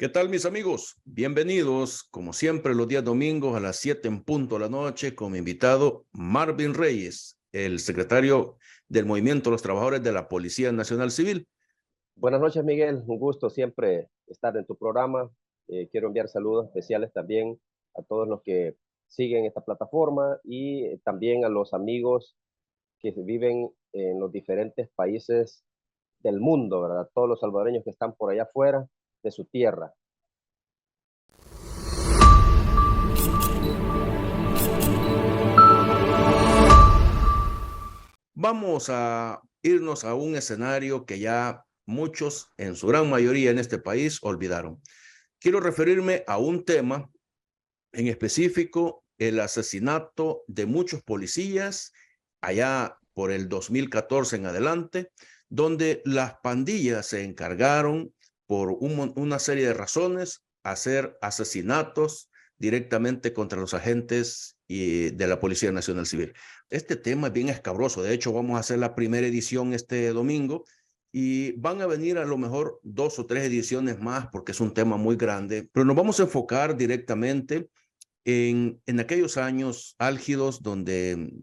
¿Qué tal, mis amigos? Bienvenidos, como siempre, los días domingos a las 7 en punto de la noche, con mi invitado Marvin Reyes, el secretario del Movimiento de los Trabajadores de la Policía Nacional Civil. Buenas noches, Miguel. Un gusto siempre estar en tu programa. Quiero enviar saludos especiales también a todos los que siguen esta plataforma y también a los amigos que viven en los diferentes países del mundo, ¿verdad? Todos los salvadoreños que están por allá afuera de su tierra. Vamos a irnos a un escenario que ya muchos, en su gran mayoría en este país, olvidaron. Quiero referirme a un tema en específico, el asesinato de muchos policías allá por el 2014 en adelante, donde las pandillas se encargaron por una serie de razones hacer asesinatos directamente contra los agentes de la Policía Nacional Civil. Este tema es bien escabroso. De hecho, vamos a hacer la primera edición este domingo y van a venir a lo mejor 2 o 3 ediciones más porque es un tema muy grande, pero nos vamos a enfocar directamente en aquellos años álgidos donde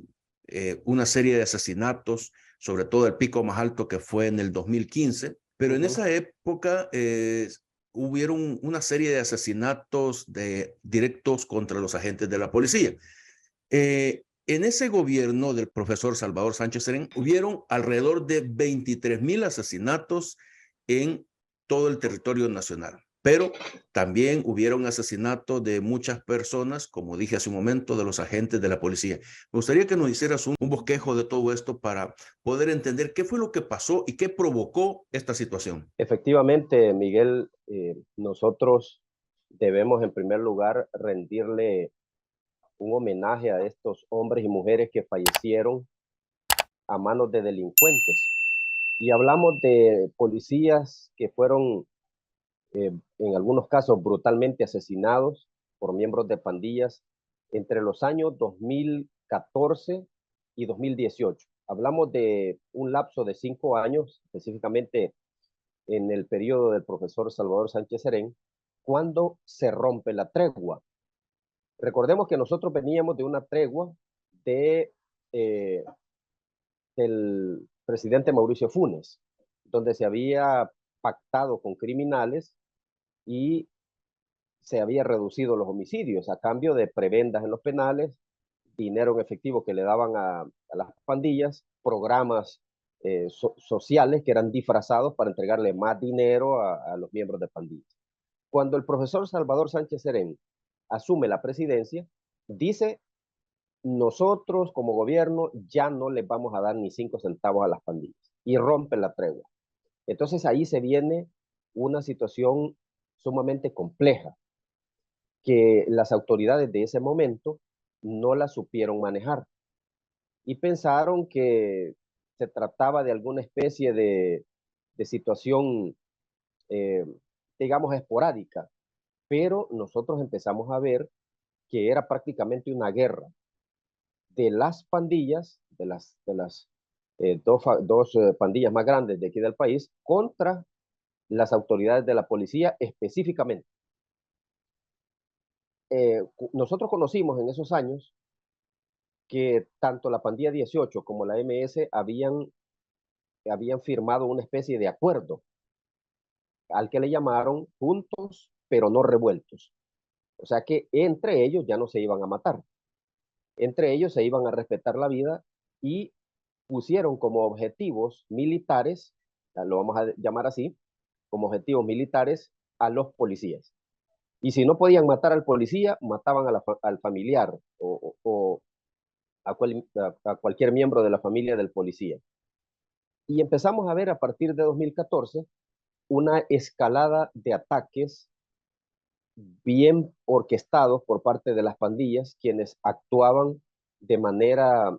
una serie de asesinatos, sobre todo el pico más alto que fue en el 2015, pero en esa época hubieron una serie de asesinatos directos contra los agentes de la policía. En ese gobierno del profesor Salvador Sánchez Serén hubieron alrededor de 23,000 asesinatos en todo el territorio nacional, pero también hubieron asesinatos de muchas personas, como dije hace un momento, de los agentes de la policía. Me gustaría que nos hicieras un bosquejo de todo esto para poder entender qué fue lo que pasó y qué provocó esta situación. Efectivamente, Miguel, nosotros debemos en primer lugar rendirle un homenaje a estos hombres y mujeres que fallecieron a manos de delincuentes. Y hablamos de policías que fueron, en algunos casos, brutalmente asesinados por miembros de pandillas entre los años 2014 y 2018. Hablamos de un lapso de 5 años, específicamente en el periodo del profesor Salvador Sánchez Serén, cuando se rompe la tregua. Recordemos que nosotros veníamos de una tregua de, eh, del presidente Mauricio Funes, donde se había pactado con criminales y se había reducido los homicidios a cambio de prebendas en los penales, dinero en efectivo que le daban a las pandillas, programas sociales que eran disfrazados para entregarle más dinero a los miembros de pandillas. Cuando el profesor Salvador Sánchez Serén asume la presidencia, dice: nosotros como gobierno ya no les vamos a dar ni 5 centavos a las pandillas, y rompe la tregua. Entonces ahí se viene una situación sumamente compleja que las autoridades de ese momento no la supieron manejar y pensaron que se trataba de alguna especie de situación, eh, digamos, esporádica, pero nosotros empezamos a ver que era prácticamente una guerra de las pandillas, de las dos pandillas más grandes de aquí del país, contra las autoridades de la policía específicamente. Nosotros conocimos en esos años que tanto la pandilla 18 como la MS habían firmado una especie de acuerdo al que le llamaron juntos pero no revueltos. O sea que entre ellos ya no se iban a matar, entre ellos se iban a respetar la vida y pusieron como objetivos militares, lo vamos a llamar así, como objetivos militares a los policías. Y si no podían matar al policía, mataban al familiar o a cualquier miembro de la familia del policía. Y empezamos a ver a partir de 2014 una escalada de ataques bien orquestados por parte de las pandillas, quienes actuaban de manera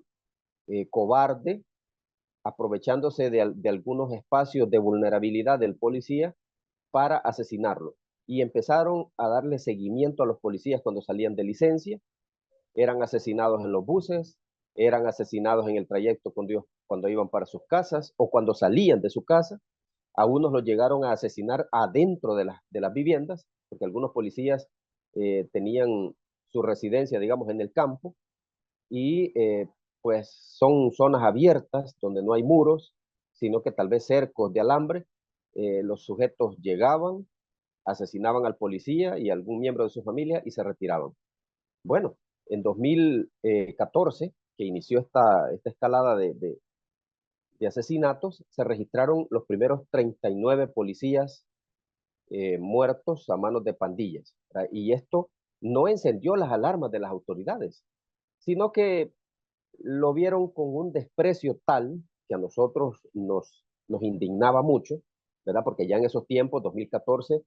cobarde, aprovechándose de algunos espacios de vulnerabilidad del policía para asesinarlo. Y empezaron a darle seguimiento a los policías cuando salían de licencia, eran asesinados en los buses, eran asesinados en el trayecto cuando iban para sus casas o cuando salían de su casa, A unos los llegaron a asesinar adentro de las viviendas, porque algunos policías tenían su residencia, digamos, en el campo, y pues son zonas abiertas donde no hay muros, sino que tal vez cercos de alambre. Los sujetos llegaban, asesinaban al policía y a algún miembro de su familia y se retiraban. Bueno, en 2014, que inició esta escalada de asesinatos, se registraron los primeros 39 policías muertos a manos de pandillas, ¿verdad? Y esto no encendió las alarmas de las autoridades, sino que lo vieron con un desprecio tal que a nosotros nos indignaba mucho, ¿verdad? Porque ya en esos tiempos, 2014,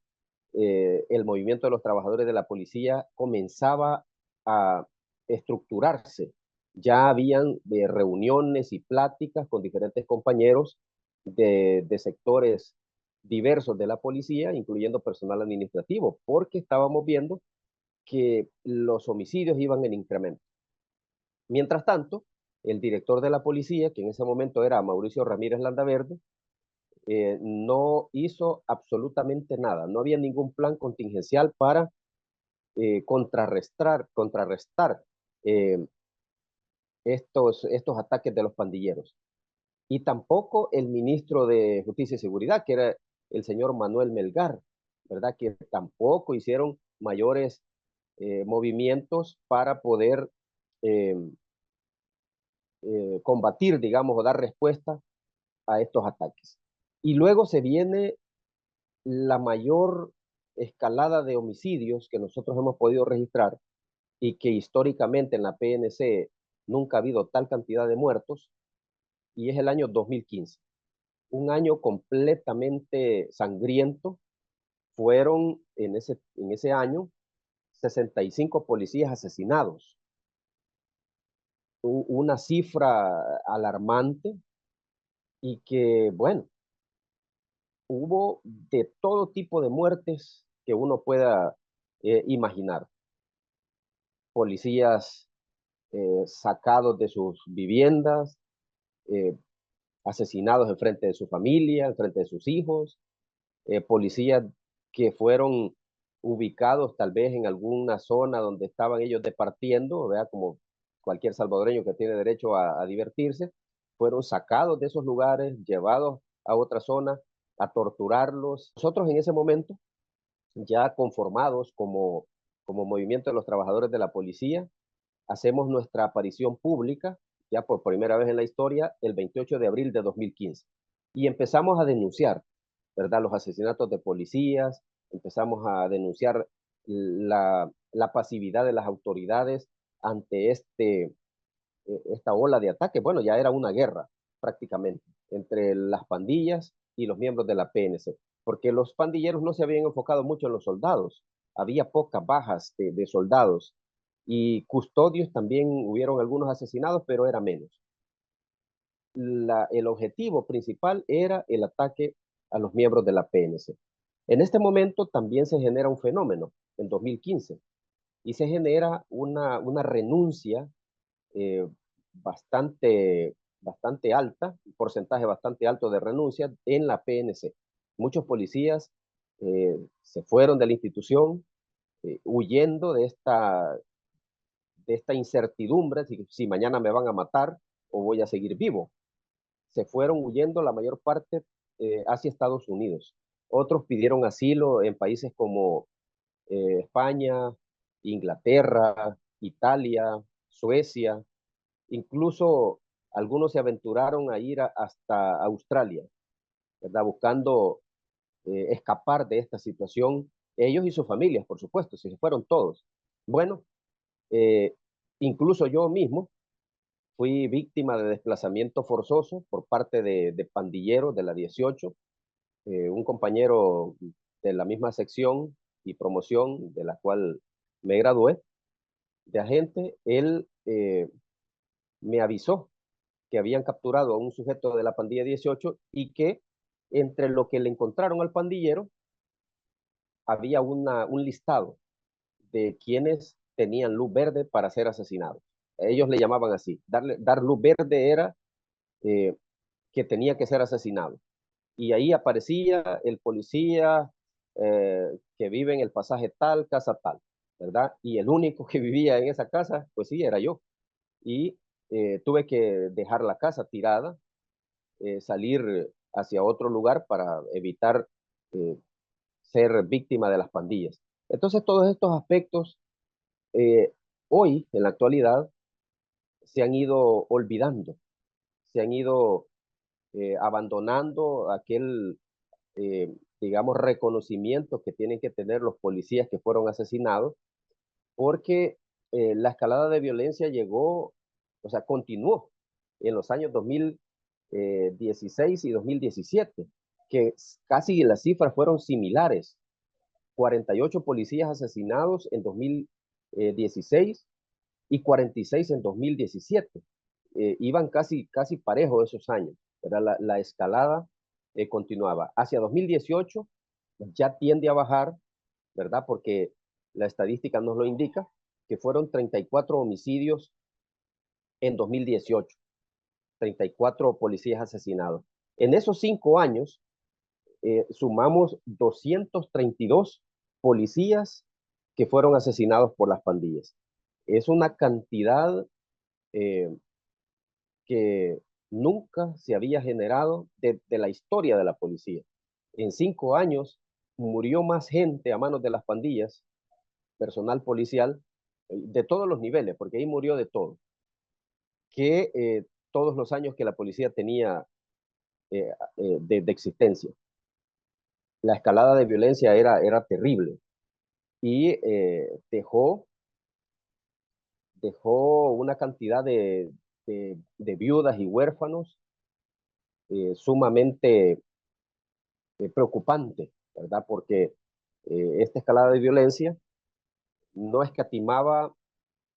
el movimiento de los trabajadores de la policía comenzaba a estructurarse. Ya habían reuniones y pláticas con diferentes compañeros de sectores diversos de la policía, incluyendo personal administrativo, porque estábamos viendo que los homicidios iban en incremento. Mientras tanto, el director de la policía, que en ese momento era Mauricio Ramírez Landaverde, no hizo absolutamente nada. No había ningún plan contingencial para contrarrestar eh, estos ataques de los pandilleros. Y tampoco el ministro de Justicia y Seguridad, que era el señor Manuel Melgar, ¿verdad? Que tampoco hicieron mayores movimientos para poder eh, combatir, digamos, o dar respuesta a estos ataques. Y luego se viene la mayor escalada de homicidios que nosotros hemos podido registrar y que históricamente en la PNC nunca ha habido tal cantidad de muertos, y es el año 2015. Un año completamente sangriento. Fueron en ese año 65 policías asesinados. Una cifra alarmante y que, bueno, hubo de todo tipo de muertes que uno pueda imaginar. Policías sacados de sus viviendas, eh, asesinados en frente de su familia, en frente de sus hijos, policías que fueron ubicados tal vez en alguna zona donde estaban ellos departiendo, ¿verdad? Como cualquier salvadoreño que tiene derecho a divertirse, fueron sacados de esos lugares, llevados a otra zona, a torturarlos. Nosotros en ese momento, ya conformados como movimiento de los trabajadores de la policía, hacemos nuestra aparición pública, ya por primera vez en la historia, el 28 de abril de 2015. Y empezamos a denunciar, ¿verdad?, los asesinatos de policías, empezamos a denunciar la pasividad de las autoridades ante esta ola de ataque. Bueno, ya era una guerra prácticamente entre las pandillas y los miembros de la PNC, porque los pandilleros no se habían enfocado mucho en los soldados, había pocas bajas de soldados, y custodios también hubieron algunos asesinados, pero era menos. El objetivo principal era el ataque a los miembros de la PNC. En este momento también se genera un fenómeno, en 2015, y se genera una renuncia eh, bastante alta, un porcentaje bastante alto de renuncia en la PNC. Muchos policías se fueron de la institución huyendo de esta incertidumbre, si mañana me van a matar o voy a seguir vivo. Se fueron huyendo la mayor parte hacia Estados Unidos. Otros pidieron asilo en países como España, Inglaterra, Italia, Suecia. Incluso algunos se aventuraron a ir hasta Australia, ¿verdad? Buscando escapar de esta situación, ellos y sus familias, por supuesto, se fueron todos. Bueno, eh, incluso yo mismo fui víctima de desplazamiento forzoso por parte de pandilleros de la 18, un compañero de la misma sección y promoción de la cual me gradué de agente. Él me avisó que habían capturado a un sujeto de la pandilla 18 y que entre lo que le encontraron al pandillero había un listado de quienes tenían luz verde para ser asesinados. Ellos le llamaban así. Dar luz verde era que tenía que ser asesinado. y ahí aparecía el policía que vive en el pasaje tal, casa tal, ¿verdad? Y el único que vivía en esa casa, pues sí, era yo. Y tuve que dejar la casa tirada, salir hacia otro lugar para evitar eh, ser víctima de las pandillas. Entonces, todos estos aspectos eh, hoy, en la actualidad, se han ido olvidando, se han ido abandonando aquel, digamos, reconocimiento que tienen que tener los policías que fueron asesinados, porque la escalada de violencia llegó, o sea, continuó en los años 2016 y 2017, que casi las cifras fueron similares. 48 policías asesinados en 2016 y 46 en 2017. Iban casi parejo esos años, ¿verdad? La escalada continuaba. Hacia 2018 ya tiende a bajar, ¿verdad? Porque la estadística nos lo indica, que fueron 34 homicidios en 2018, 34 policías asesinados. En esos 5 años sumamos 232 policías que fueron asesinados por las pandillas. Es una cantidad eh, que nunca se había generado de la historia de la policía. En 5 años murió más gente a manos de las pandillas, personal policial, de todos los niveles, porque ahí murió de todo, que todos los años que la policía tenía de existencia. La escalada de violencia era terrible y dejó una cantidad de viudas y huérfanos sumamente preocupante, ¿verdad? Porque esta escalada de violencia no escatimaba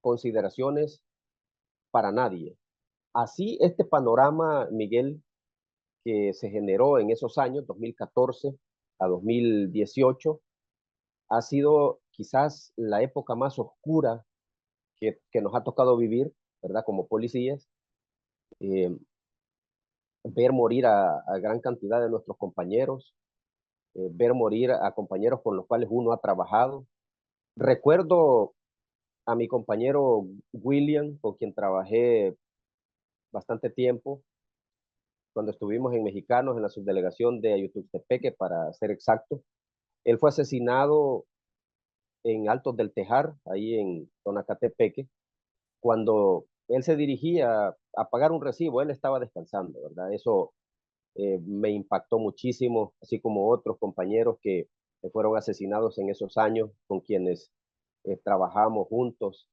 consideraciones para nadie. Así, este panorama, Miguel, que se generó en esos años, 2014 a 2018, ha sido quizás la época más oscura que nos ha tocado vivir, ¿verdad? Como policías, eh, ver morir a gran cantidad de nuestros compañeros, ver morir a compañeros con los cuales uno ha trabajado. Recuerdo a mi compañero William, con quien trabajé bastante tiempo, cuando estuvimos en Mexicanos, en la subdelegación de Ayutuxtepeque, para ser exacto. Él fue asesinado en Altos del Tejar, ahí en Tonacatepeque, cuando él se dirigía a pagar un recibo, él estaba descansando, ¿verdad? Eso me impactó muchísimo, así como otros compañeros que fueron asesinados en esos años, con quienes trabajamos juntos,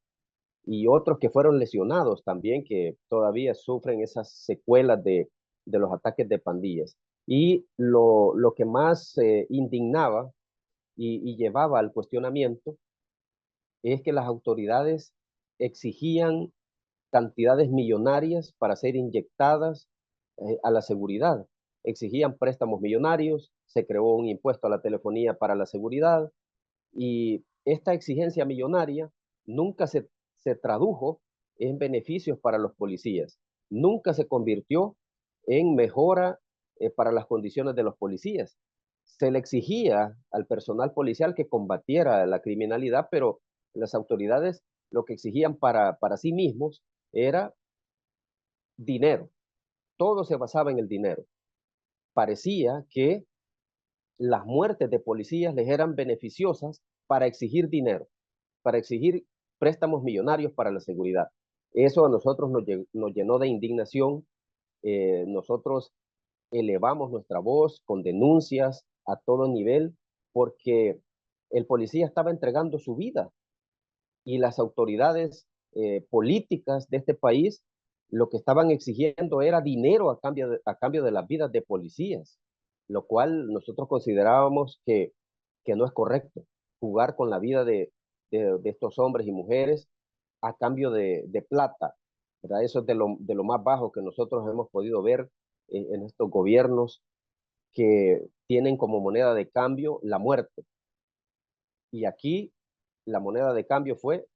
y otros que fueron lesionados también, que todavía sufren esas secuelas de los ataques de pandillas. Y lo que más indignaba y llevaba al cuestionamiento es que las autoridades exigían cantidades millonarias para ser inyectadas a la seguridad. Exigían préstamos millonarios, se creó un impuesto a la telefonía para la seguridad y esta exigencia millonaria nunca se tradujo en beneficios para los policías, nunca se convirtió en mejora para las condiciones de los policías. Se le exigía al personal policial que combatiera la criminalidad, pero las autoridades lo que exigían para sí mismos era dinero. Todo se basaba en el dinero. Parecía que las muertes de policías les eran beneficiosas para exigir dinero, para exigir préstamos millonarios para la seguridad. Eso a nosotros nos llenó de indignación. Nosotros elevamos nuestra voz con denuncias a todo nivel porque el policía estaba entregando su vida y las autoridades políticas de este país lo que estaban exigiendo era dinero a cambio de las vidas de policías, lo cual nosotros considerábamos que no es correcto jugar con la vida de estos hombres y mujeres a cambio de plata, ¿verdad? Eso es de lo más bajo que nosotros hemos podido ver en estos gobiernos que tienen como moneda de cambio la muerte. Y aquí la moneda de cambio fue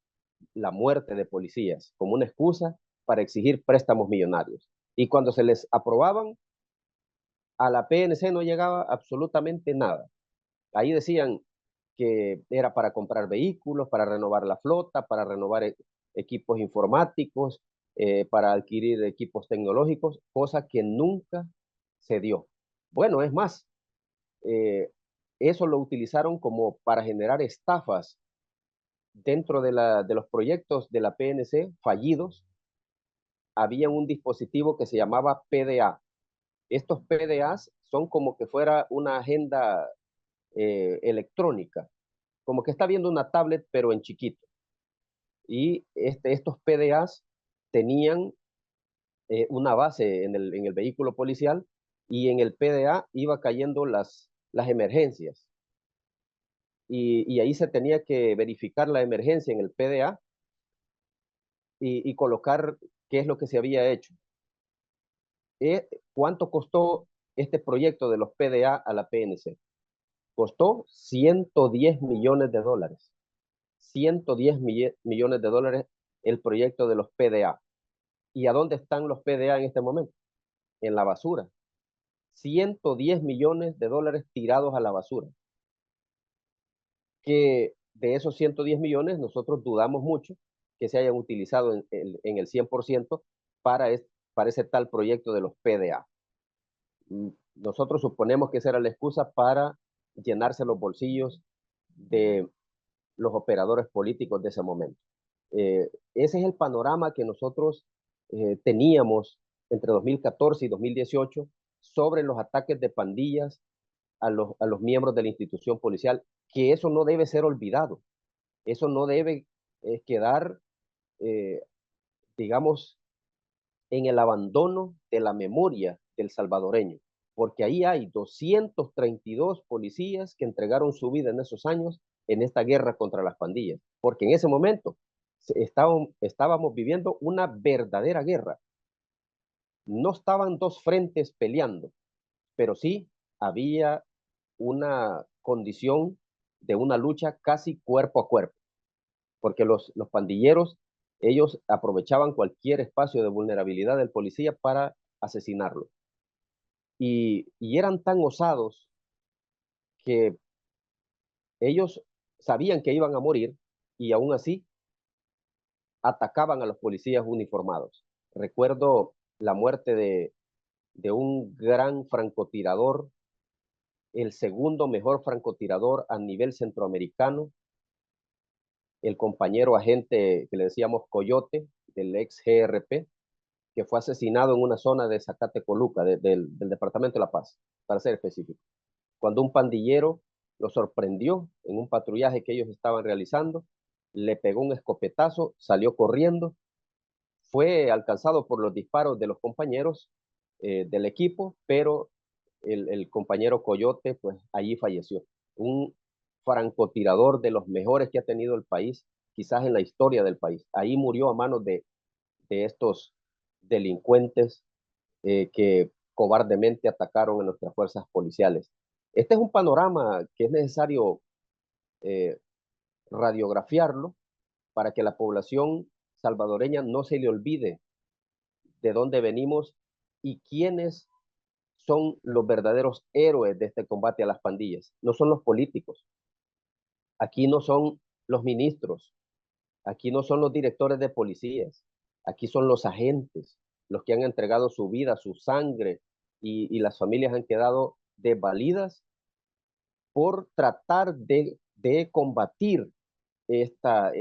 la muerte de policías como una excusa para exigir préstamos millonarios. Y cuando se les aprobaban, A la PNC no llegaba absolutamente nada. Ahí decían que era para comprar vehículos, para renovar la flota, para renovar equipos informáticos, para adquirir equipos tecnológicos, cosa que nunca se dio. Bueno, es más, eh, eso lo utilizaron como para generar estafas dentro de los proyectos de la PNC fallidos. Había un dispositivo que se llamaba PDA. Estos PDAs son como que fuera una agenda electrónica, como que está viendo una tablet pero en chiquito. Y estos PDAs tenían una base en el vehículo policial, y en el PDA iba cayendo las emergencias. Y ahí se tenía que verificar la emergencia en el PDA y colocar qué es lo que se había hecho. ¿Cuánto costó este proyecto de los PDA a la PNC? Costó 110 millones de dólares. 110 millones de dólares el proyecto de los PDA. ¿Y a dónde están los PDA en este momento? En la basura. 110 millones de dólares tirados a la basura. Que de esos 110 millones nosotros dudamos mucho que se hayan utilizado en el 100% para ese tal proyecto de los PDA. Nosotros suponemos que esa era la excusa para llenarse los bolsillos de los operadores políticos de ese momento. Ese es el panorama que nosotros teníamos entre 2014 y 2018 sobre los ataques de pandillas a los miembros de la institución policial, que eso no debe ser olvidado, eso no debe quedar, eh, digamos, en el abandono de la memoria del salvadoreño, porque ahí hay 232 policías que entregaron su vida en esos años en esta guerra contra las pandillas, porque en ese momento estábamos viviendo una verdadera guerra. No estaban dos frentes peleando, pero sí había una condición de una lucha casi cuerpo a cuerpo, porque los pandilleros, ellos aprovechaban cualquier espacio de vulnerabilidad del policía para asesinarlo. Y eran tan osados que ellos sabían que iban a morir y aún así atacaban a los policías uniformados. Recuerdo la muerte de un gran francotirador, el segundo mejor francotirador a nivel centroamericano, el compañero agente que le decíamos Coyote, del ex GRP, que fue asesinado en una zona de Zacatecoluca, del Departamento de La Paz, para ser específico. Cuando un pandillero lo sorprendió en un patrullaje que ellos estaban realizando, le pegó un escopetazo, salió corriendo, fue alcanzado por los disparos de los compañeros del equipo, pero el compañero Coyote, pues allí falleció. Un francotirador de los mejores que ha tenido el país, quizás en la historia del país. Ahí murió a manos de estos delincuentes que cobardemente atacaron a nuestras fuerzas policiales. Este es un panorama que es necesario eh, radiografiarlo para que la población salvadoreña no se le olvide de dónde venimos y quiénes son los verdaderos héroes de este combate a las pandillas. No son los políticos, aquí no son los ministros, aquí no son los directores de policías, aquí son los agentes, los que han entregado su vida, su sangre, y las familias han quedado desvalidas por tratar de combatir estas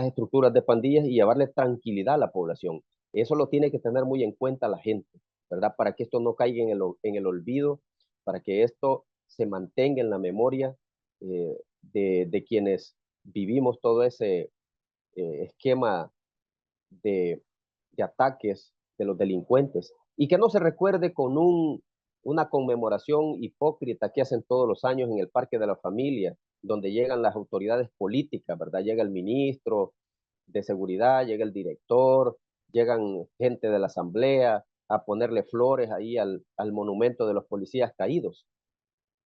estructuras de pandillas y llevarle tranquilidad a la población. Eso lo tiene que tener muy en cuenta la gente, ¿verdad? Para que esto no caiga en el olvido, para que esto se mantenga en la memoria de quienes vivimos todo ese esquema de, de ataques de los delincuentes, y que no se recuerde con una conmemoración hipócrita que hacen todos los años en el Parque de la Familia, donde llegan las autoridades políticas, ¿verdad? Llega el ministro de seguridad, llega el director, llegan gente de la asamblea a ponerle flores ahí al monumento de los policías caídos.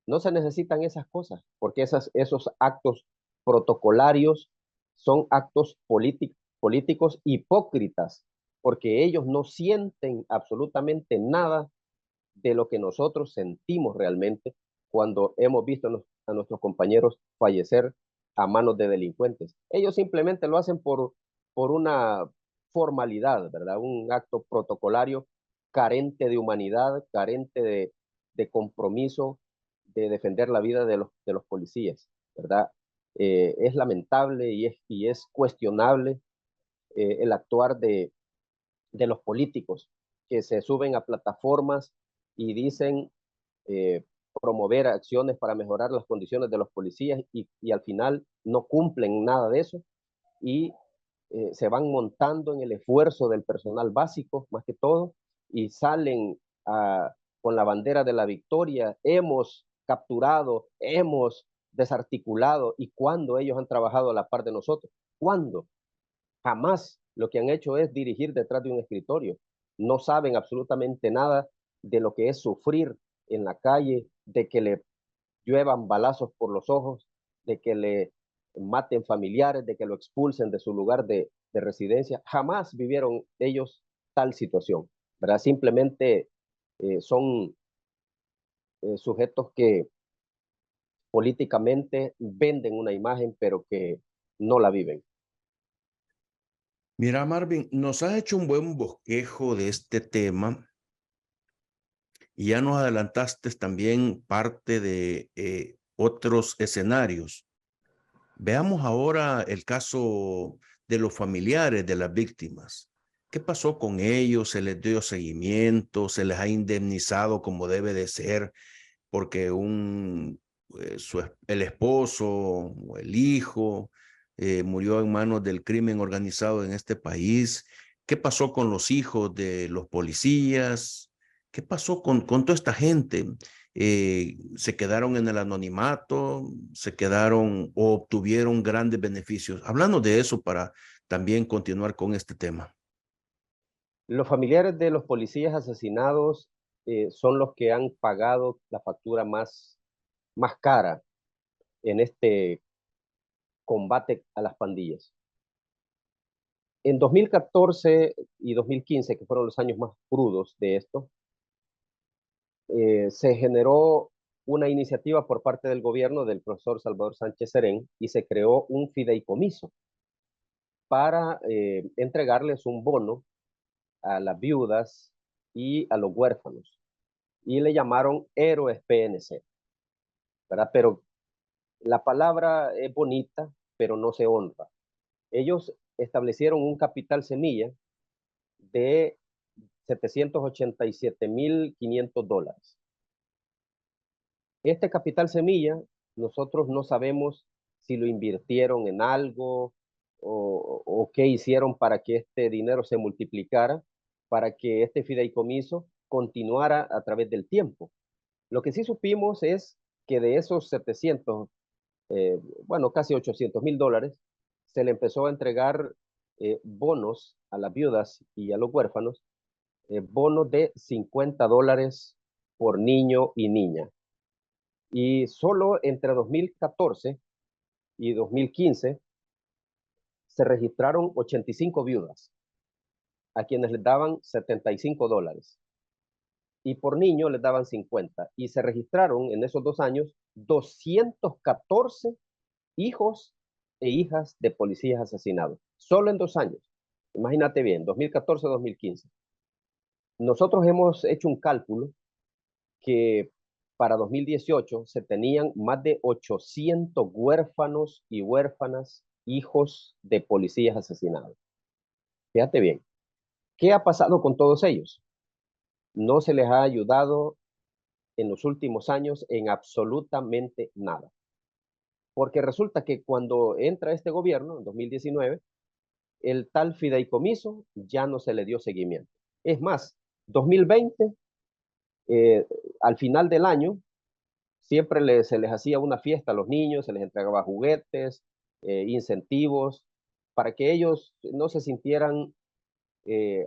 No se necesitan esas cosas, porque esos actos protocolarios son actos políticos hipócritas, porque ellos no sienten absolutamente nada de lo que nosotros sentimos realmente cuando hemos visto a nuestros compañeros fallecer a manos de delincuentes. Ellos simplemente lo hacen por una formalidad, ¿verdad? Un acto protocolario carente de humanidad, carente de compromiso de defender la vida de los policías, ¿verdad? Es lamentable y es cuestionable el actuar de los políticos que se suben a plataformas y dicen eh, promover acciones para mejorar las condiciones de los policías y al final no cumplen nada de eso y se van montando en el esfuerzo del personal básico, más que todo, y salen con la bandera de la victoria. Hemos capturado, hemos desarticulado, y cuando ellos han trabajado a la par de nosotros, ¿cuándo? Jamás. Lo que han hecho es dirigir detrás de un escritorio. No saben absolutamente nada de lo que es sufrir en la calle, de que le lluevan balazos por los ojos, de que le maten familiares, de que lo expulsen de su lugar de residencia. Jamás vivieron ellos tal situación, ¿verdad? Simplemente son sujetos que políticamente venden una imagen, pero que no la viven. Mira, Marvin, nos has hecho un buen bosquejo de este tema y ya nos adelantaste también parte de otros escenarios. Veamos ahora el caso de los familiares de las víctimas. ¿Qué pasó con ellos? ¿Se les dio seguimiento? ¿Se les ha indemnizado como debe de ser? Porque el esposo o el hijo murió en manos del crimen organizado en este país. ¿Qué pasó con los hijos de los policías? ¿Qué pasó con toda esta gente? ¿Se quedaron en el anonimato? ¿Se quedaron o obtuvieron grandes beneficios? Hablando de eso para también continuar con este tema. Los familiares de los policías asesinados son los que han pagado la factura más cara en este combate a las pandillas. En 2014 y 2015, que fueron los años más crudos de esto, se generó una iniciativa por parte del gobierno del profesor Salvador Sánchez Serén y se creó un fideicomiso para entregarles un bono a las viudas y a los huérfanos. Y le llamaron Héroes PNC, ¿verdad? Pero la palabra es bonita, pero no se honra. Ellos establecieron un capital semilla de $787,500. Este capital semilla, nosotros no sabemos si lo invirtieron en algo o qué hicieron para que este dinero se multiplicara, para que este fideicomiso continuara a través del tiempo. Lo que sí supimos es que de esos 700, bueno, casi $800,000, se le empezó a entregar bonos a las viudas y a los huérfanos, bonos de $50 por niño y niña. Y solo entre 2014 y 2015 se registraron 85 viudas a quienes les daban $75 y por niño les daban 50. Y se registraron en esos 2 años 214 hijos e hijas de policías asesinados. Solo en 2 años. Imagínate bien, 2014-2015. Nosotros hemos hecho un cálculo que para 2018 se tenían más de 800 huérfanos y huérfanas, hijos de policías asesinados. Fíjate bien, ¿qué ha pasado con todos ellos? No se les ha ayudado en los últimos años en absolutamente nada. Porque resulta que cuando entra este gobierno, en 2019, el tal fideicomiso ya no se le dio seguimiento. Es más, 2020, eh, al final del año, siempre se les hacía una fiesta a los niños, se les entregaba juguetes, incentivos, para que ellos no se sintieran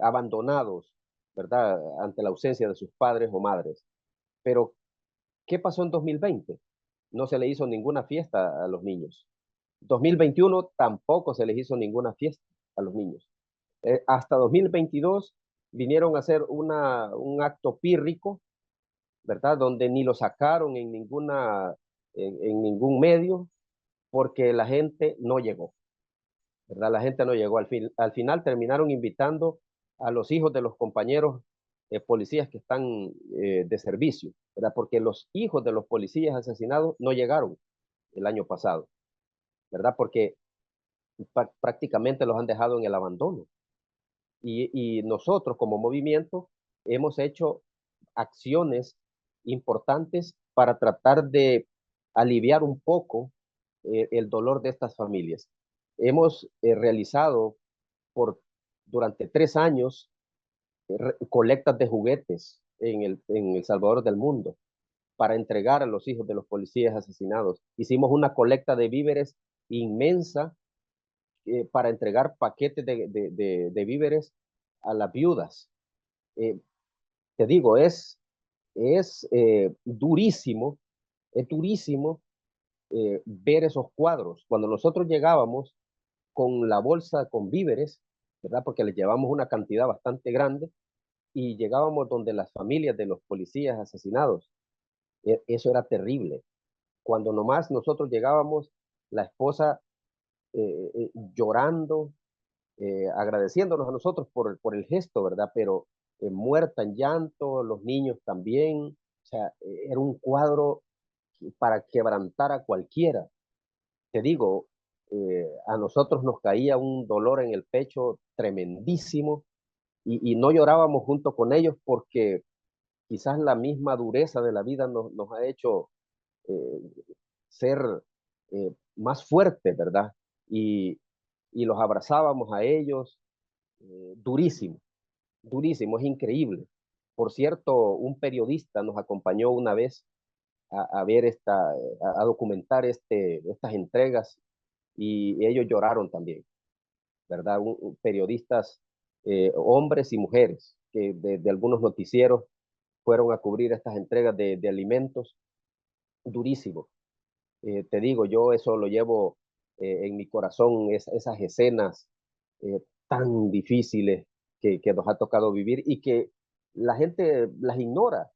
abandonados, ¿verdad? Ante la ausencia de sus padres o madres. Pero, ¿qué pasó en 2020? No se le hizo ninguna fiesta a los niños. 2021 tampoco se les hizo ninguna fiesta a los niños. Hasta 2022 vinieron a hacer un acto pírrico ¿verdad? Donde ni lo sacaron en en ningún medio porque la gente no llegó, ¿verdad? La gente no llegó. Al final terminaron invitando a los hijos de los compañeros policías que están de servicio, ¿verdad? Porque los hijos de los policías asesinados no llegaron el año pasado, ¿verdad? Porque prácticamente los han dejado en el abandono. Y nosotros como movimiento hemos hecho acciones importantes para tratar de aliviar un poco el dolor de estas familias. Hemos realizado por, durante 3 años colectas de juguetes en el Salvador del Mundo para entregar a los hijos de los policías asesinados. Hicimos una colecta de víveres inmensa para entregar paquetes de víveres a las viudas. Eh, Te digo, es durísimo ver esos cuadros. Cuando nosotros llegábamos con la bolsa con víveres, ¿verdad? Porque les llevamos una cantidad bastante grande y llegábamos donde las familias de los policías asesinados. Eso era terrible. Cuando nomás nosotros llegábamos, la esposa llorando, agradeciéndonos a nosotros por el gesto, ¿verdad? Pero muerta en llanto, los niños también. O sea, era un cuadro para quebrantar a cualquiera. Te digo, a nosotros nos caía un dolor en el pecho tremendísimo y no llorábamos junto con ellos porque quizás la misma dureza de la vida nos ha hecho eh, ser más fuertes, ¿verdad? Y, y los abrazábamos a ellos, durísimo, durísimo, es increíble. Por cierto, un periodista nos acompañó una vez a ver a documentar estas entregas y ellos lloraron también, ¿verdad? Periodistas, hombres y mujeres, que de algunos noticieros fueron a cubrir estas entregas de alimentos, durísimo. Te digo, yo eso lo llevo en mi corazón, esas escenas eh, tan difíciles que nos ha tocado vivir y que la gente las ignora,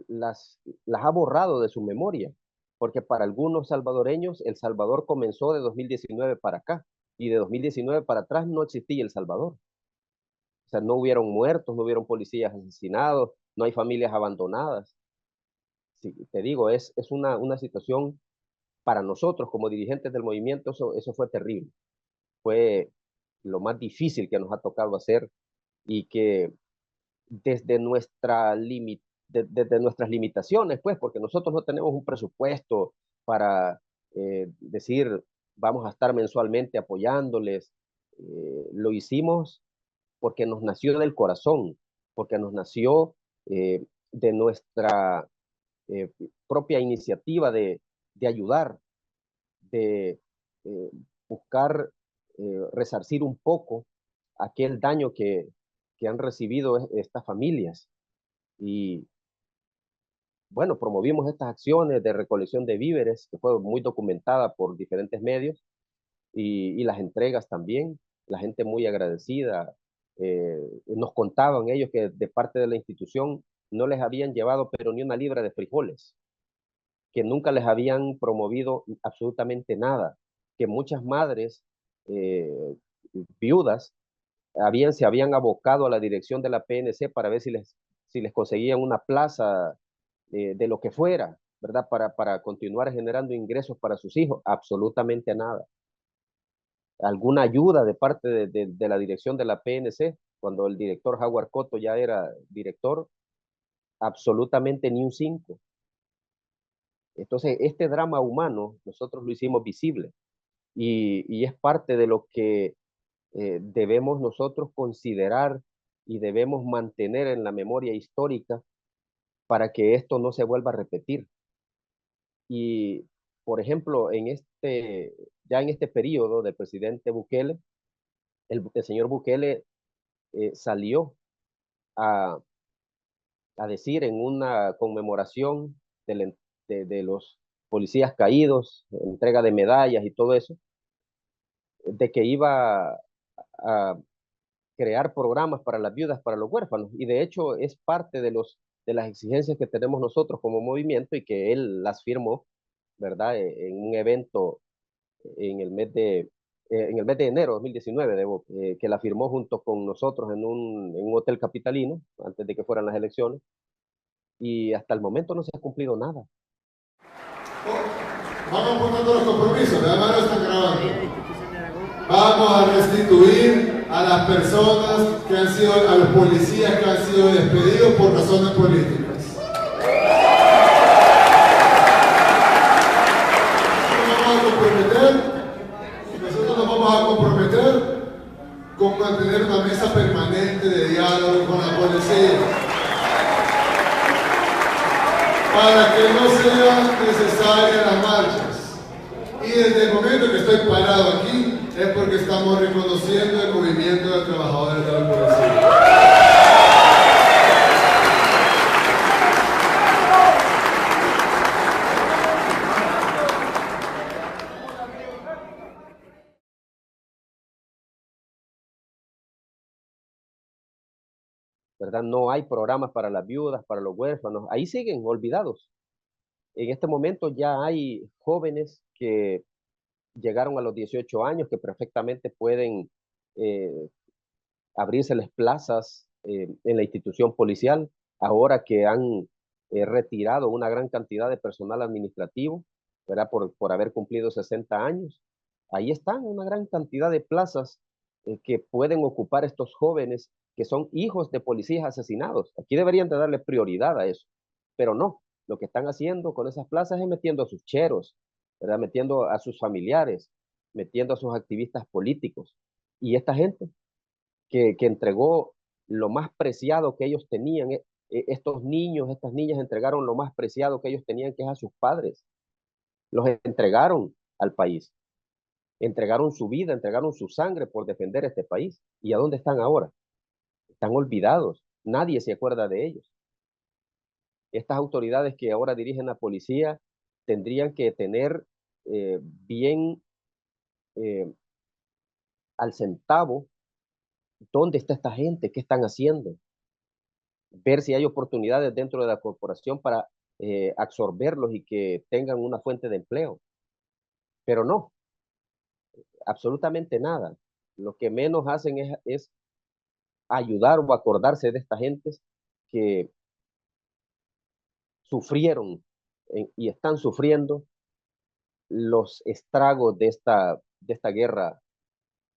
las ha borrado de su memoria, porque para algunos salvadoreños El Salvador comenzó de 2019 para acá y de 2019 para atrás no existía El Salvador. O sea, no hubieron muertos, no hubieron policías asesinados, no hay familias abandonadas. Sí, te digo, es una situación para nosotros como dirigentes del movimiento, eso fue terrible. Fue lo más difícil que nos ha tocado hacer y que desde, desde nuestras limitaciones, pues, porque nosotros no tenemos un presupuesto para decir, vamos a estar mensualmente apoyándoles. Lo hicimos porque nos nació del corazón, porque nos nació de nuestra eh, propia iniciativa de ayudar, de eh, buscar resarcir un poco aquel daño que han recibido estas familias. Y bueno, promovimos estas acciones de recolección de víveres, que fue muy documentada por diferentes medios, y las entregas también, la gente muy agradecida. Nos contaban ellos que de parte de la institución no les habían llevado pero ni una libra de frijoles, que nunca les habían promovido absolutamente nada, que muchas madres eh, viudas se habían abocado a la dirección de la PNC para ver si les conseguían una plaza de lo que fuera, ¿verdad? Para continuar generando ingresos para sus hijos, absolutamente nada. Alguna ayuda de parte de la dirección de la PNC, cuando el director Howard Cotto ya era director, absolutamente ni un 5. Entonces, este drama humano nosotros lo hicimos visible y es parte de lo que debemos nosotros considerar y debemos mantener en la memoria histórica para que esto no se vuelva a repetir. Y, por ejemplo, ya en este periodo del presidente Bukele, el señor Bukele salió a, a decir en una conmemoración de los policías caídos, entrega de medallas y todo eso, de que iba a crear programas para las viudas, para los huérfanos. Y de hecho es parte de las exigencias que tenemos nosotros como movimiento y que él las firmó, ¿verdad? En un evento en el mes de enero de 2019, que la firmó junto con nosotros en un hotel capitalino, antes de que fueran las elecciones, y hasta el momento no se ha cumplido nada. Vamos poniendo los compromisos, además lo están grabando. Vamos a restituir a las personas que han sido, a los policías que han sido despedidos por razones políticas. Nosotros nos vamos a comprometer con mantener una mesa permanente de diálogo con la policía, para que no sean necesarias las marchas. Y desde el momento que estoy parado aquí, es porque estamos reconociendo el movimiento de trabajadores de la policía. ¿Verdad? No hay programas para las viudas, para los huérfanos. Ahí siguen olvidados. En este momento ya hay jóvenes que llegaron a los 18 años que perfectamente pueden abrírseles plazas en la institución policial, ahora que han retirado una gran cantidad de personal administrativo, ¿verdad? Por haber cumplido 60 años. Ahí están una gran cantidad de plazas que pueden ocupar estos jóvenes que son hijos de policías asesinados. Aquí deberían de darle prioridad a eso, pero no. Lo que están haciendo con esas plazas es metiendo a sus cheros, ¿verdad? Metiendo a sus familiares, metiendo a sus activistas políticos. Y esta gente que entregó lo más preciado que ellos tenían, estos niños, estas niñas entregaron lo más preciado que ellos tenían, que es a sus padres. Los entregaron al país, entregaron su vida, entregaron su sangre por defender este país. ¿Y a dónde están ahora? Están olvidados, nadie se acuerda de ellos. Estas autoridades que ahora dirigen la policía tendrían que tener bien al centavo dónde está esta gente, qué están haciendo, ver si hay oportunidades dentro de la corporación para absorberlos y que tengan una fuente de empleo. Pero no, absolutamente nada. Lo que menos hacen es ayudar o acordarse de estas gentes que sufrieron y están sufriendo los estragos de esta guerra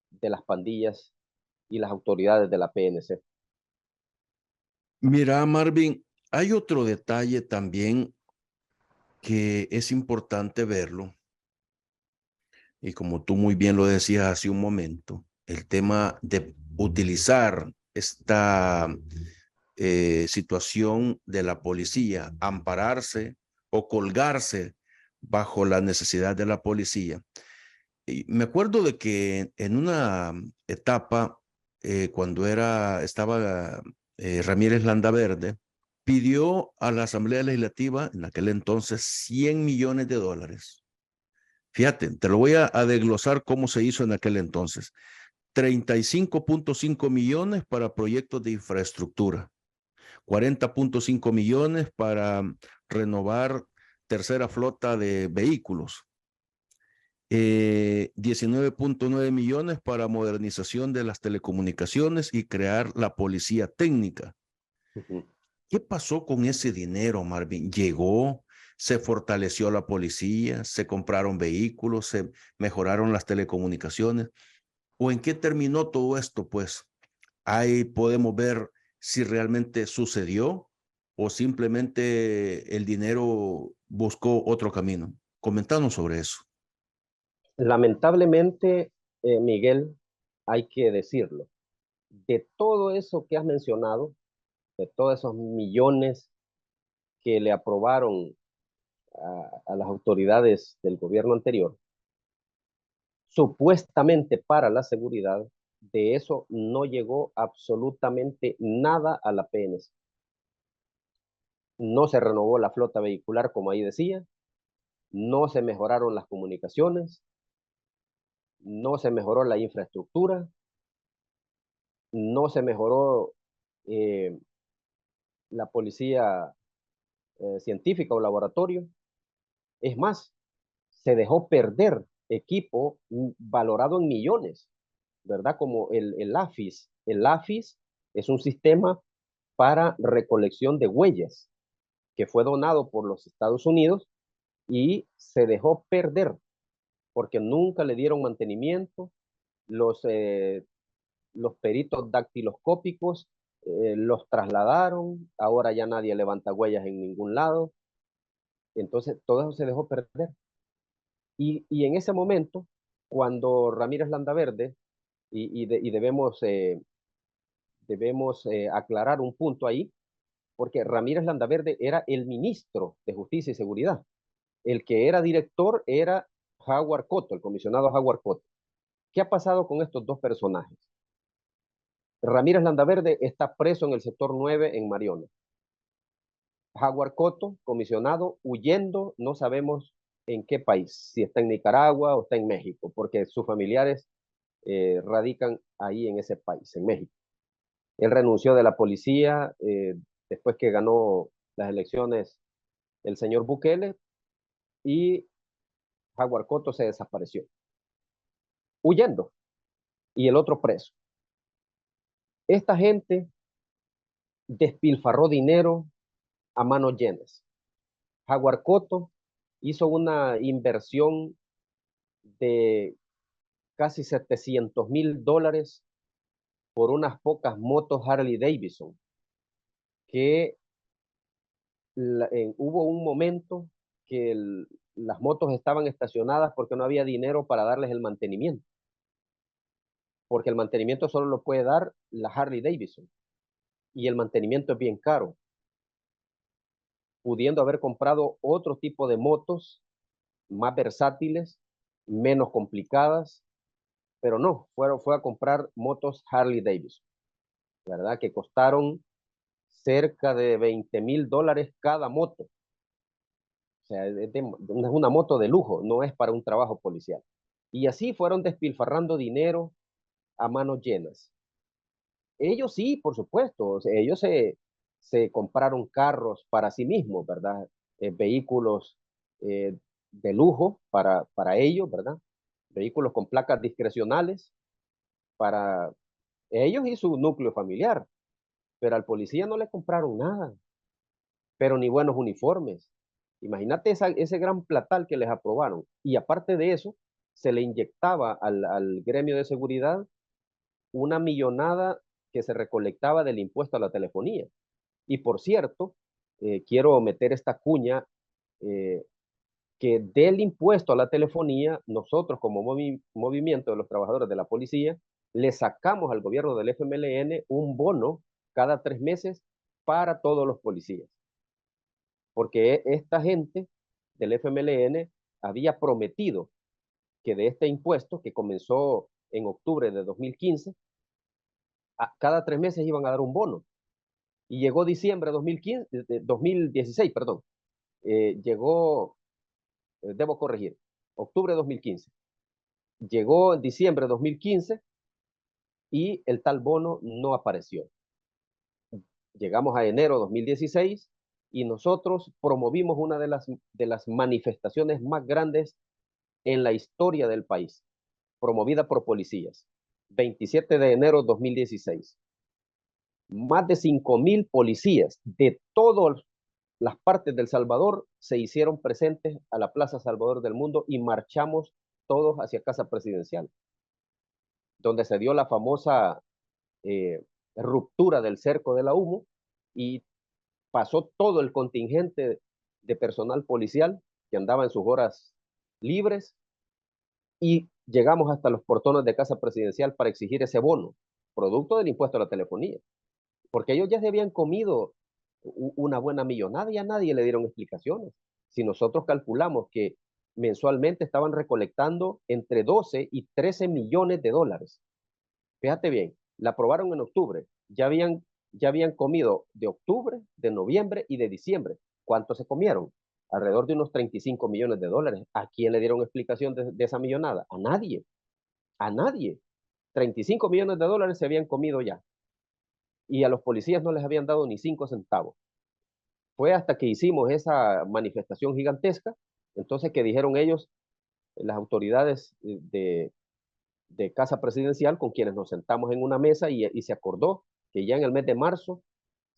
de las pandillas y las autoridades de la PNC. Mira, Marvin, hay otro detalle también que es importante verlo, y como tú muy bien lo decías hace un momento, el tema de utilizar esta situación de la policía, ampararse o colgarse bajo la necesidad de la policía. Y me acuerdo de que en una etapa, cuando estaba Ramírez Landaverde, pidió a la Asamblea Legislativa, en aquel entonces, 100 millones de dólares. Fíjate, te lo voy a desglosar cómo se hizo en aquel entonces. 35.5 millones para proyectos de infraestructura, 40.5 millones para renovar tercera flota de vehículos, 19.9 millones para modernización de las telecomunicaciones y crear la policía técnica. ¿Qué pasó con ese dinero, Marvin? ¿Llegó? ¿Se fortaleció la policía? ¿Se compraron vehículos? ¿Se mejoraron las telecomunicaciones? ¿O en qué terminó todo esto? Pues ahí podemos ver si realmente sucedió o simplemente el dinero buscó otro camino. Comentanos sobre eso. Lamentablemente, Miguel, hay que decirlo, de todo eso que has mencionado, de todos esos millones que le aprobaron a las autoridades del gobierno anterior, supuestamente para la seguridad, de eso no llegó absolutamente nada a la PNC. No se renovó la flota vehicular, como ahí decía, no se mejoraron las comunicaciones, no se mejoró la infraestructura, no se mejoró la policía científica o laboratorio. Es más, se dejó perder equipo valorado en millones, ¿verdad? Como el AFIS. El AFIS es un sistema para recolección de huellas que fue donado por los Estados Unidos y se dejó perder porque nunca le dieron mantenimiento. Los peritos dactiloscópicos los trasladaron, ahora ya nadie levanta huellas en ningún lado. Entonces, todo eso se dejó perder. Y en ese momento, cuando Ramírez Landaverde, y debemos aclarar un punto ahí, porque Ramírez Landaverde era el ministro de Justicia y Seguridad. El que era director era Howard Cotto, el comisionado Howard Cotto. ¿Qué ha pasado con estos dos personajes? Ramírez Landaverde está preso en el sector 9 en Mariona. Howard Cotto, comisionado, huyendo, no sabemos en qué país, si está en Nicaragua o está en México, porque sus familiares radican ahí en ese país, en México. Él renunció de la policía después que ganó las elecciones el señor Bukele y Howard Cotto se desapareció, huyendo, y el otro preso. Esta gente despilfarró dinero a manos llenas. Howard Cotto hizo una inversión de casi $700,000 por unas pocas motos Harley Davidson, que hubo un momento que las motos estaban estacionadas porque no había dinero para darles el mantenimiento, porque el mantenimiento solo lo puede dar la Harley Davidson, y el mantenimiento es bien caro, pudiendo haber comprado otro tipo de motos más versátiles, menos complicadas, pero no, fue a comprar motos Harley Davidson, ¿verdad? Que costaron cerca de $20,000 cada moto. O sea, es una moto de lujo, no es para un trabajo policial. Y así fueron despilfarrando dinero a manos llenas. Ellos sí, por supuesto, o sea, ellos se compraron carros para sí mismos, ¿verdad? Vehículos de lujo para ellos, ¿verdad? Vehículos con placas discrecionales para ellos y su núcleo familiar, pero al policía no le compraron nada, pero ni buenos uniformes. Imagínate ese gran platal que les aprobaron. Y aparte de eso, se le inyectaba al gremio de seguridad una millonada que se recolectaba del impuesto a la telefonía. Y por cierto, quiero meter esta cuña, que del impuesto a la telefonía, nosotros como movimiento de los trabajadores de la policía, le sacamos al gobierno del FMLN un bono cada 3 meses para todos los policías. Porque esta gente del FMLN había prometido que de este impuesto, que comenzó en octubre de 2015, cada 3 meses iban a dar un bono. Y llegó diciembre de 2016, perdón. Llegó, debo corregir, octubre de 2015. Llegó en diciembre de 2015 y el tal bono no apareció. Llegamos a enero de 2016 y nosotros promovimos una de las manifestaciones más grandes en la historia del país, promovida por policías. 27 de enero de 2016. Más de 5,000 policías de todas las partes del Salvador se hicieron presentes a la Plaza Salvador del Mundo y marchamos todos hacia Casa Presidencial, donde se dio la famosa ruptura del cerco de la Humo y pasó todo el contingente de personal policial que andaba en sus horas libres y llegamos hasta los portones de Casa Presidencial para exigir ese bono, producto del impuesto a la telefonía, porque ellos ya se habían comido una buena millonada y a nadie le dieron explicaciones. Si nosotros calculamos que mensualmente estaban recolectando entre 12 y 13 millones de dólares. Fíjate bien, la aprobaron en octubre, ya habían comido de octubre, de noviembre y de diciembre. ¿Cuánto se comieron? Alrededor de unos 35 millones de dólares. ¿A quién le dieron explicación de esa millonada? A nadie, a nadie. 35 millones de dólares se habían comido ya. y a los policías no les habían dado ni 5 centavos. Fue hasta que hicimos esa manifestación gigantesca, entonces que dijeron ellos, las autoridades de Casa Presidencial, con quienes nos sentamos en una mesa y se acordó que ya en el mes de marzo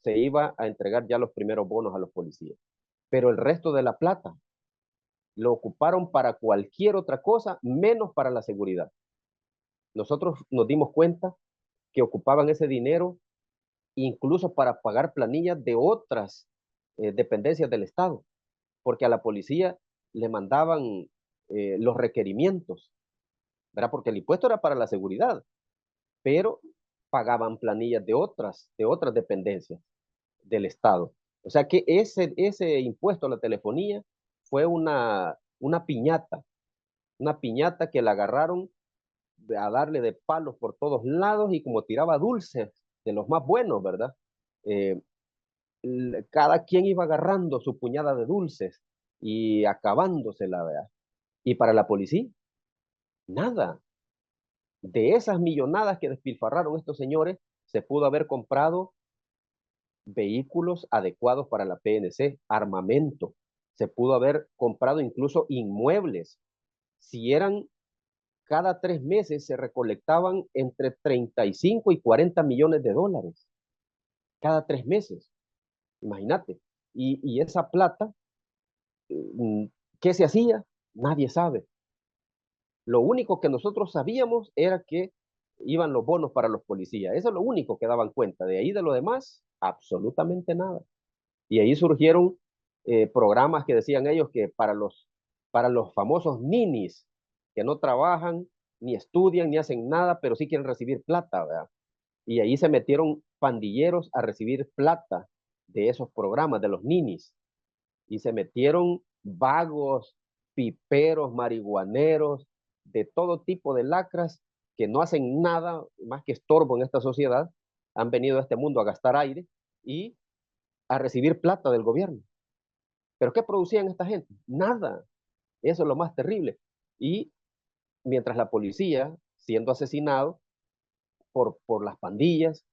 se iba a entregar ya los primeros bonos a los policías. Pero el resto de la plata lo ocuparon para cualquier otra cosa, menos para la seguridad. Nosotros nos dimos cuenta que ocupaban ese dinero incluso para pagar planillas de otras dependencias del Estado, porque a la policía le mandaban los requerimientos, ¿verdad? Porque el impuesto era para la seguridad, pero pagaban planillas de otras dependencias del Estado. O sea que ese impuesto a la telefonía fue una piñata que la agarraron a darle de palos por todos lados y como tiraba dulces de los más buenos, ¿verdad? Eh, cada quien iba agarrando su puñada de dulces y acabándosela, ¿verdad? Y para la policía, nada. De esas millonadas que despilfarraron estos señores, se pudo haber comprado vehículos adecuados para la PNC, armamento, se pudo haber comprado incluso inmuebles. Si eran cada 3 meses se recolectaban entre 35 y 40 millones de dólares. Cada 3 meses, imagínate. Y esa plata, ¿qué se hacía? Nadie sabe. Lo único que nosotros sabíamos era que iban los bonos para los policías. Eso es lo único que daban cuenta. De ahí de lo demás, absolutamente nada. Y ahí surgieron programas que decían ellos que para los famosos ninis, que no trabajan, ni estudian, ni hacen nada, pero sí quieren recibir plata, ¿verdad? Y ahí se metieron pandilleros a recibir plata de esos programas, de los ninis. Y se metieron vagos, piperos, marihuaneros, de todo tipo de lacras que no hacen nada más que estorbo en esta sociedad, han venido a este mundo a gastar aire y a recibir plata del gobierno. ¿Pero qué producían esta gente? Nada. Eso es lo más terrible. Y mientras la policía, siendo asesinado por las pandillas,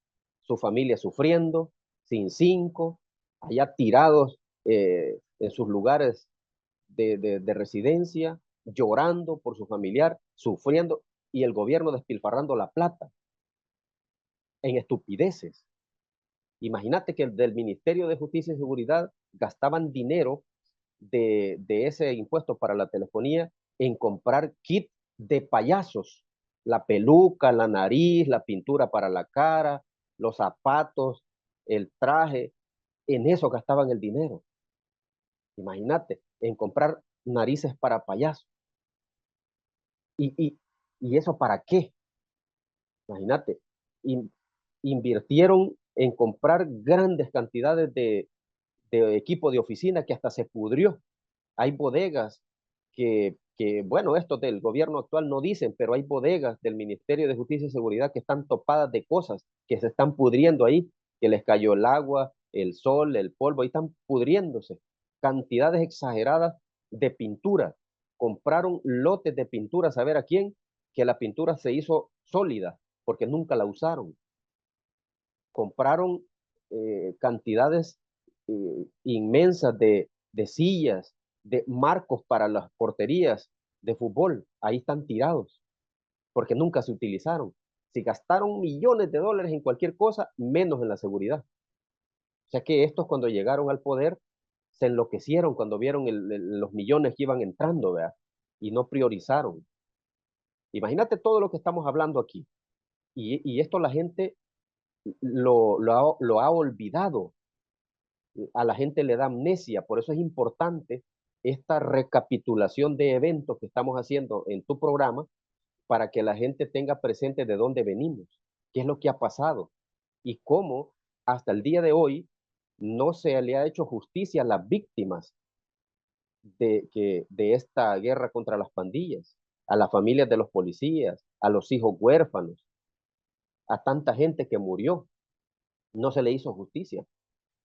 su familia sufriendo, sin 5, allá tirados en sus lugares de residencia, llorando por su familiar, sufriendo, y el gobierno despilfarrando la plata en estupideces. Imagínate que del Ministerio de Justicia y Seguridad gastaban dinero de ese impuesto para la telefonía en comprar kit de payasos, la peluca, la nariz, la pintura para la cara, los zapatos, el traje, en eso gastaban el dinero. Imagínate, en comprar narices para payasos. ¿Y eso para qué? Imagínate, in, invirtieron en comprar grandes cantidades de equipo de oficina que hasta se pudrió. Hay bodegas bueno, esto del gobierno actual no dicen, pero hay bodegas del Ministerio de Justicia y Seguridad que están topadas de cosas que se están pudriendo ahí, que les cayó el agua, el sol, el polvo, ahí están pudriéndose. Cantidades exageradas de pintura. Compraron lotes de pintura, ¿saber a quién? Que la pintura se hizo sólida, porque nunca la usaron. Compraron cantidades inmensas de sillas, de marcos para las porterías de fútbol. Ahí están tirados, porque nunca se utilizaron. Si gastaron millones de dólares en cualquier cosa, menos en la seguridad. O sea que estos cuando llegaron al poder, se enloquecieron cuando vieron los millones que iban entrando, ¿verdad? Y no priorizaron. Imagínate todo lo que estamos hablando aquí. Y esto la gente lo ha olvidado. A la gente le da amnesia, por eso es importante esta recapitulación de eventos que estamos haciendo en tu programa para que la gente tenga presente de dónde venimos, qué es lo que ha pasado y cómo hasta el día de hoy no se le ha hecho justicia a las víctimas de esta guerra contra las pandillas, a las familias de los policías, a los hijos huérfanos, a tanta gente que murió. No se le hizo justicia.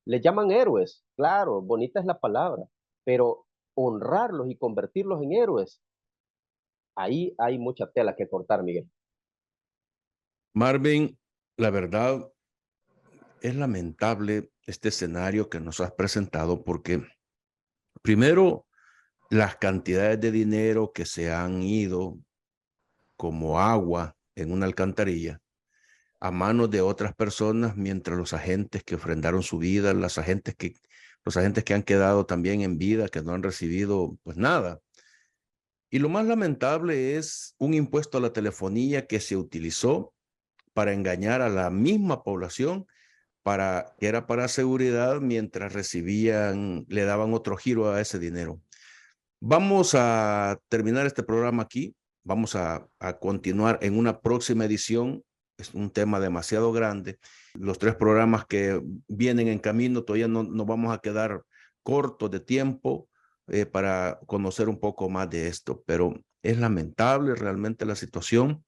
Les llaman héroes, claro, bonita es la palabra, pero honrarlos y convertirlos en héroes, ahí hay mucha tela que cortar, Miguel. Marvin, la verdad, Es lamentable este escenario que nos has presentado porque, primero, las cantidades de dinero que se han ido como agua en una alcantarilla a manos de otras personas, mientras los agentes que ofrendaron su vida, los agentes que han quedado también en vida, que no han recibido pues nada. Y lo más lamentable es un impuesto a la telefonía que se utilizó para engañar a la misma población, que era para seguridad, mientras le daban otro giro a ese dinero. Vamos a terminar este programa aquí. Vamos a continuar en una próxima edición. Es un tema demasiado grande. Los 3 programas que vienen en camino todavía no vamos a quedar cortos de tiempo para conocer un poco más de esto, pero es lamentable realmente la situación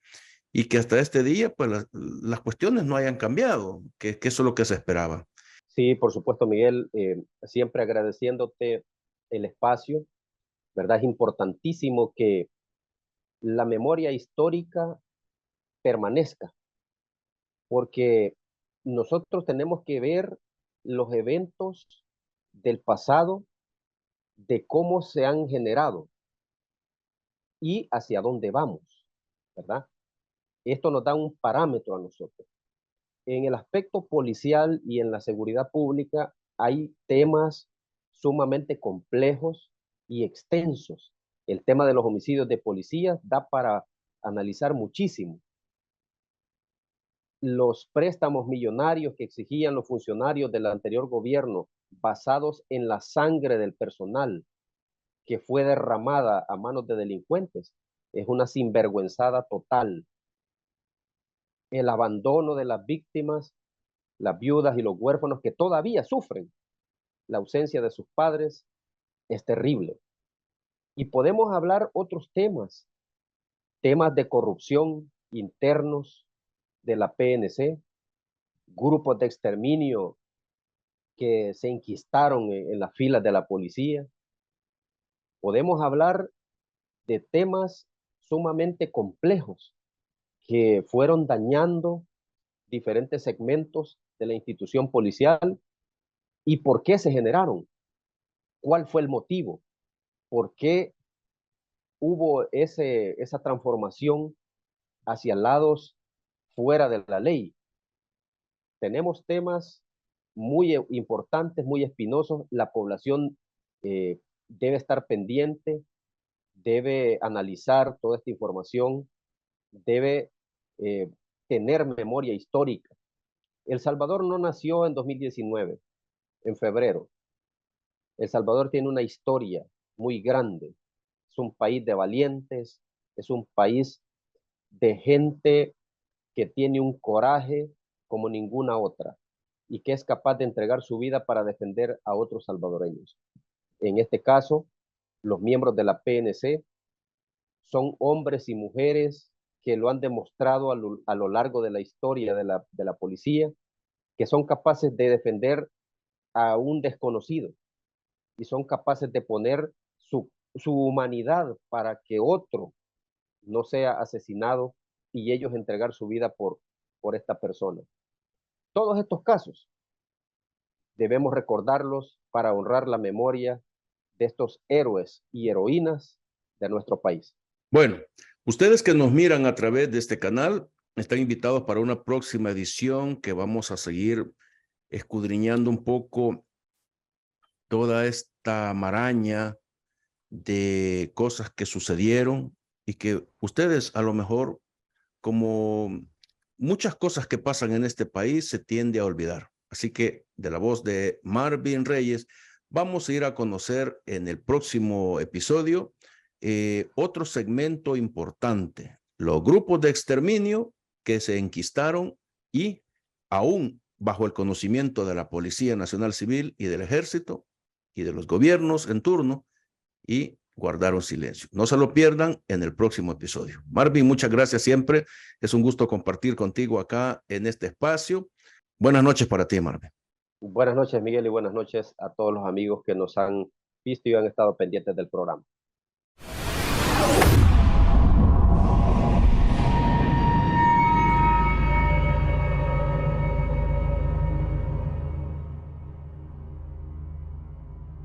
y que hasta este día pues las cuestiones no hayan cambiado, que eso es lo que se esperaba. Sí, por supuesto, Miguel, siempre agradeciéndote el espacio, ¿verdad? Es importantísimo que la memoria histórica permanezca, porque nosotros tenemos que ver los eventos del pasado, de cómo se han generado y hacia dónde vamos, ¿verdad? Esto nos da un parámetro a nosotros. En el aspecto policial y en la seguridad pública hay temas sumamente complejos y extensos. El tema de los homicidios de policías da para analizar muchísimo. Los préstamos millonarios que exigían los funcionarios del anterior gobierno, basados en la sangre del personal que fue derramada a manos de delincuentes, es una sinvergüenzada total. El abandono de las víctimas, las viudas y los huérfanos que todavía sufren la ausencia de sus padres, es terrible. Y podemos hablar otros temas de corrupción internos de la PNC, grupos de exterminio que se enquistaron en las filas de la policía. Podemos hablar de temas sumamente complejos que fueron dañando diferentes segmentos de la institución policial y por qué se generaron, cuál fue el motivo, por qué hubo esa transformación hacia lados fuera de la ley. Tenemos temas muy importantes, muy espinosos. La población debe estar pendiente, debe analizar toda esta información, debe tener memoria histórica. El Salvador no nació en 2019, en febrero. El Salvador tiene una historia muy grande. Es un país de valientes, es un país de gente que tiene un coraje como ninguna otra y que es capaz de entregar su vida para defender a otros salvadoreños. En este caso, los miembros de la PNC son hombres y mujeres que lo han demostrado a lo largo de la historia de la policía, que son capaces de defender a un desconocido y son capaces de poner su humanidad para que otro no sea asesinado y ellos entregar su vida por esta persona. Todos estos casos debemos recordarlos para honrar la memoria de estos héroes y heroínas de nuestro país. Bueno, ustedes que nos miran a través de este canal están invitados para una próxima edición que vamos a seguir escudriñando un poco toda esta maraña de cosas que sucedieron y que ustedes a lo mejor, como muchas cosas que pasan en este país, se tiende a olvidar. Así que de la voz de Marvin Reyes vamos a ir a conocer en el próximo episodio otro segmento importante, los grupos de exterminio que se enquistaron y aún bajo el conocimiento de la Policía Nacional Civil y del Ejército y de los gobiernos en turno, y guardaron silencio. No se lo pierdan en el próximo episodio. Marvin, muchas gracias siempre. Es un gusto compartir contigo acá en este espacio. Buenas noches para ti, Marvin. Buenas noches, Miguel, y buenas noches a todos los amigos que nos han visto y han estado pendientes del programa.